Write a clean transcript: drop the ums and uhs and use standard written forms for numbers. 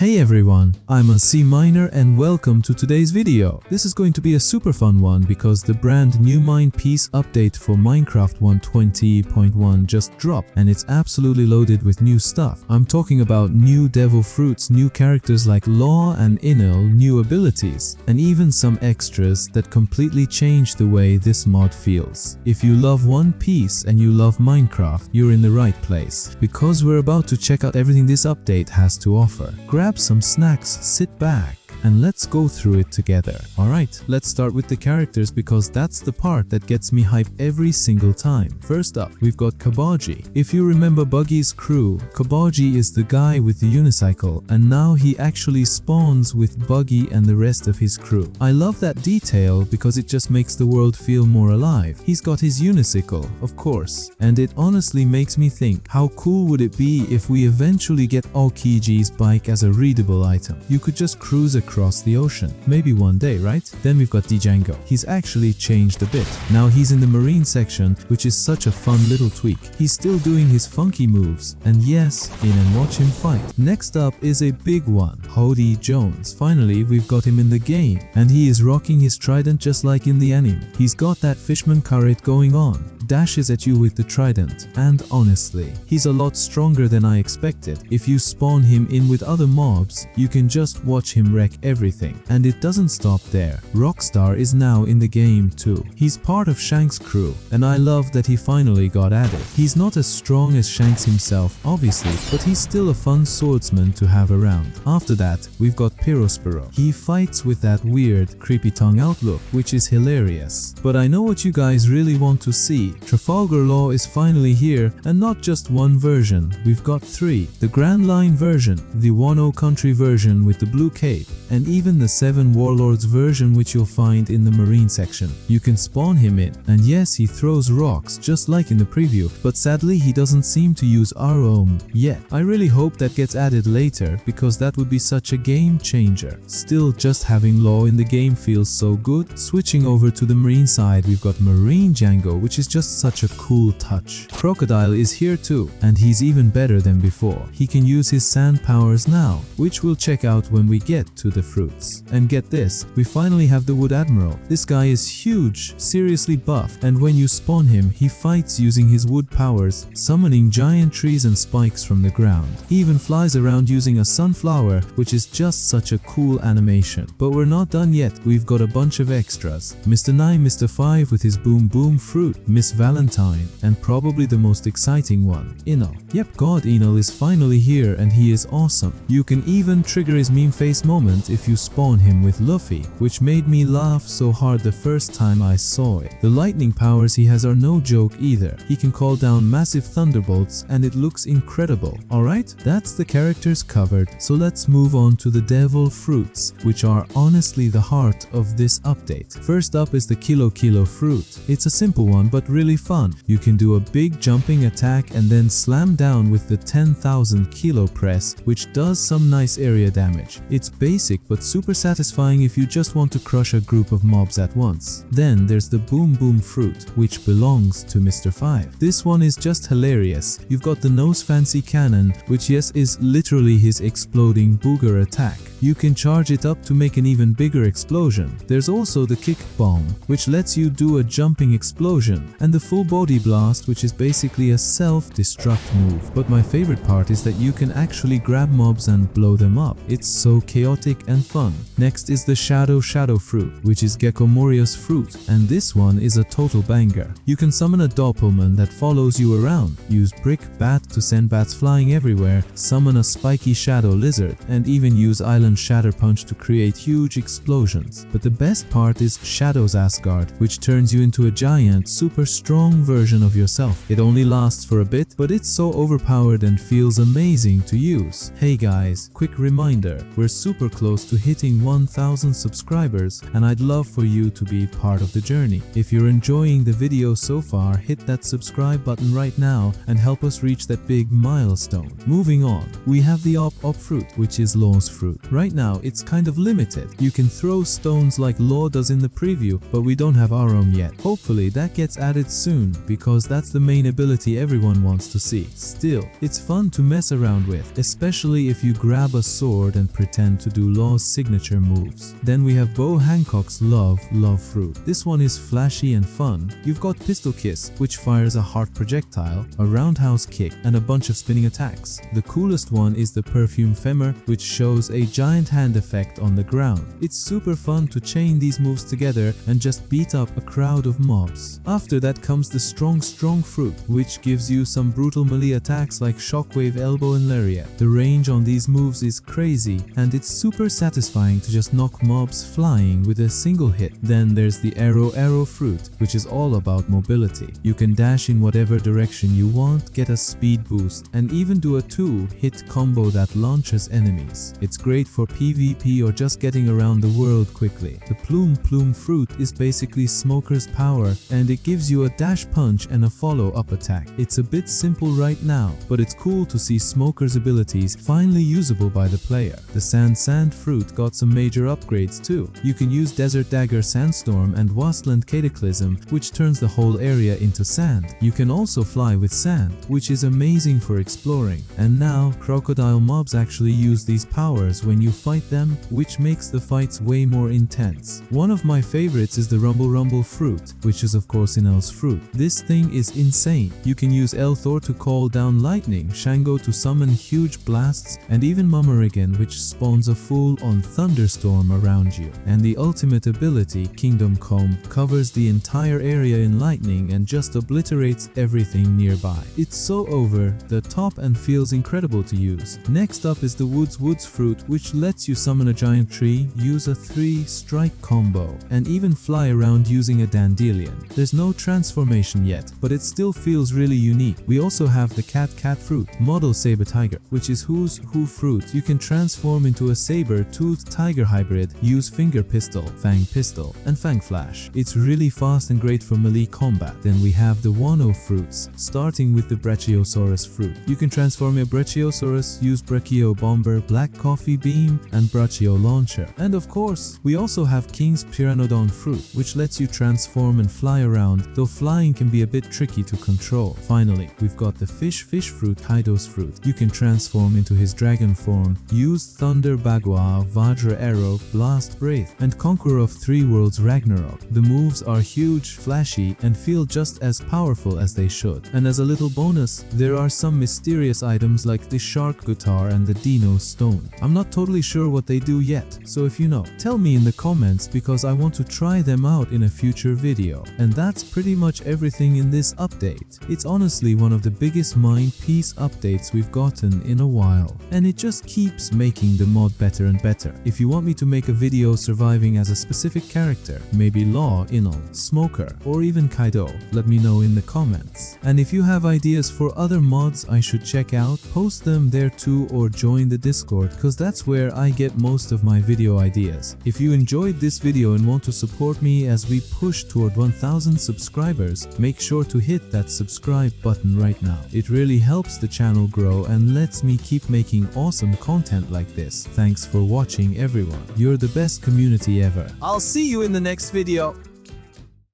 Hey everyone, I'm a C miner and welcome to today's video. This is going to be a super fun one because the brand new Mine Piece update for Minecraft 1.20.1 just dropped and it's absolutely loaded with new stuff. I'm talking about new devil fruits, new characters like Law and Inel, new abilities, and even some extras that completely change the way this mod feels. If you love One Piece and you love Minecraft, you're in the right place because we're about to check out everything this update has to offer. Grab some snacks, sit back, and let's go through it together. Alright, let's start with the characters because that's the part that gets me hyped every single time. First up, we've got Kabaji. If you remember Buggy's crew, Kabaji is the guy with the unicycle, and now he actually spawns with Buggy and the rest of his crew. I love that detail because it just makes the world feel more alive. He's got his unicycle, of course, and it honestly makes me think, how cool would it be if we eventually get Aokiji's bike as a readable item? You could just cruise across the ocean. Maybe one day, right? Then we've got Django. He's actually changed a bit. Now he's in the marine section, which is such a fun little tweak. He's still doing his funky moves, and yes, in and watch him fight. Next up is a big one, Hody Jones. Finally, we've got him in the game, and he is rocking his trident just like in the anime. He's got that fishman carrot going on, dashes at you with the trident, and honestly, he's a lot stronger than I expected. If you spawn him in with other mobs, you can just watch him wreck everything. And it doesn't stop there. Rockstar is now in the game too. He's part of Shanks' crew, and I love that he finally got added. He's not as strong as Shanks himself, obviously, but he's still a fun swordsman to have around. After that, we've got Pyrospero. He fights with that weird, creepy tongue outlook, which is hilarious. But I know what you guys really want to see. Trafalgar Law is finally here, and not just one version. We've got three. The Grand Line version, the Wano Country version with the blue cape, and even the 7 Warlords version, which you'll find in the marine section. You can spawn him in, and yes, he throws rocks just like in the preview, but sadly he doesn't seem to use Arom yet. I really hope that gets added later because that would be such a game changer. Still, just having Law in the game feels so good. Switching over to the marine side, we've got Marine Django, which is just such a cool touch. Crocodile is here too, and he's even better than before. He can use his sand powers now, which we'll check out when we get to the fruits. And get this, we finally have the Wood Admiral. This guy is huge, seriously buff, and when you spawn him, he fights using his wood powers, summoning giant trees and spikes from the ground. He even flies around using a sunflower, which is just such a cool animation. But we're not done yet, we've got a bunch of extras. Mr. 9, Mr. 5 with his boom boom fruit, Miss Valentine, and probably the most exciting one, Inel. Yep, God Inel is finally here and he is awesome. You can even trigger his meme face moment if you spawn him with Luffy, which made me laugh so hard the first time I saw it. The lightning powers he has are no joke either. He can call down massive thunderbolts and it looks incredible. Alright, that's the characters covered, so let's move on to the devil fruits, which are honestly the heart of this update. First up is the Kilo fruit. It's a simple one but really fun. You can do a big jumping attack and then slam down with the 10,000 kilo press, which does some nice area damage. It's basic but super satisfying if you just want to crush a group of mobs at once. Then there's the Boom Boom fruit, which belongs to Mr. 5. This one is just hilarious. You've got the Nose Fancy Cannon, which yes is literally his exploding booger attack. You can charge it up to make an even bigger explosion. There's also the Kick Bomb, which lets you do a jumping explosion, and the Full Body Blast, which is basically a self-destruct move. But my favorite part is that you can actually grab mobs and blow them up. It's so chaotic and fun. Next is the Shadow fruit, which is Gecko Moria's fruit, and this one is a total banger. You can summon a Doppelman that follows you around, use Brick Bat to send bats flying everywhere, summon a spiky shadow lizard, and even use Island Shatter Punch to create huge explosions. But the best part is Shadow's Asgard, which turns you into a giant, super strong version of yourself. It only lasts for a bit, but it's so overpowered and feels amazing to use. Hey guys, quick reminder, we're super close close to hitting 1000 subscribers, and I'd love for you to be part of the journey. If you're enjoying the video so far, hit that subscribe button right now and help us reach that big milestone. Moving on, we have the op fruit, which is Law's fruit. Right now, it's kind of limited. You can throw stones like Law does in the preview, but we don't have our own yet. Hopefully that gets added soon, because that's the main ability everyone wants to see. Still, it's fun to mess around with, especially if you grab a sword and pretend to do Law's signature moves. Then we have Bo Hancock's Love fruit. This one is flashy and fun. You've got Pistol Kiss, which fires a heart projectile, a roundhouse kick, and a bunch of spinning attacks. The coolest one is the Perfume Femmer, which shows a giant hand effect on the ground. It's super fun to chain these moves together and just beat up a crowd of mobs. After that comes the Strong fruit, which gives you some brutal melee attacks like Shockwave, Elbow, and Lariat. The range on these moves is crazy, and it's super satisfying to just knock mobs flying with a single hit. Then there's the Arrow fruit, which is all about mobility. You can dash in whatever direction you want, get a speed boost, and even do a 2-hit combo that launches enemies. It's great for PvP or just getting around the world quickly. The Plume fruit is basically Smoker's power, and it gives you a dash punch and a follow-up attack. It's a bit simple right now, but it's cool to see Smoker's abilities finally usable by the player. The Sand fruit got some major upgrades too. You can use Desert Dagger Sandstorm and Wasteland Cataclysm, which turns the whole area into sand. You can also fly with sand, which is amazing for exploring. And now, crocodile mobs actually use these powers when you fight them, which makes the fights way more intense. One of my favorites is the Rumble fruit, which is of course Inel's fruit. This thing is insane. You can use Elthor to call down lightning, Shango to summon huge blasts, and even Mummerigan, which spawns a full-on thunderstorm around you. And the ultimate ability, Kingdom Come, covers the entire area in lightning and just obliterates everything nearby. It's so over the top and feels incredible to use. Next up is the Woods fruit, which lets you summon a giant tree, use a 3-strike combo, and even fly around using a dandelion. There's no transformation yet, but it still feels really unique. We also have the Cat fruit, Model Saber Tiger, which is Who's Who fruit. You can transform into a saber-toothed tiger hybrid, use Finger Pistol, Fang Pistol, and Fang Flash. It's really fast and great for melee combat. Then we have the Wano fruits, starting with the Brachiosaurus fruit. You can transform a Brachiosaurus, use Brachio Bomber, Black Coffee Beam, and Brachio Launcher. And of course, we also have King's Pteranodon fruit, which lets you transform and fly around, though flying can be a bit tricky to control. Finally, we've got the Fish fruit, Kaido's fruit. You can transform into his dragon form, use Thunder Bagua, Vajra Arrow, Blast Wraith, and Conqueror of 3 Worlds Ragnarok. The moves are huge, flashy, and feel just as powerful as they should. And as a little bonus, there are some mysterious items like the Shark Guitar and the Dino Stone. I'm not totally sure what they do yet, so if you know, tell me in the comments because I want to try them out in a future video. And that's pretty much everything in this update. It's honestly one of the biggest Mind Piece updates we've gotten in a while, and it just keeps making the mod better and better. If you want me to make a video surviving as a specific character, maybe Law, Inel, Smoker, or even Kaido, let me know in the comments. And if you have ideas for other mods I should check out, post them there too or join the Discord, cause that's where I get most of my video ideas. If you enjoyed this video and want to support me as we push toward 1000 subscribers, make sure to hit that subscribe button right now. It really helps the channel grow and lets me keep making awesome content like this. Thanks for watching everyone. You're the best community ever. I'll see you in the next video.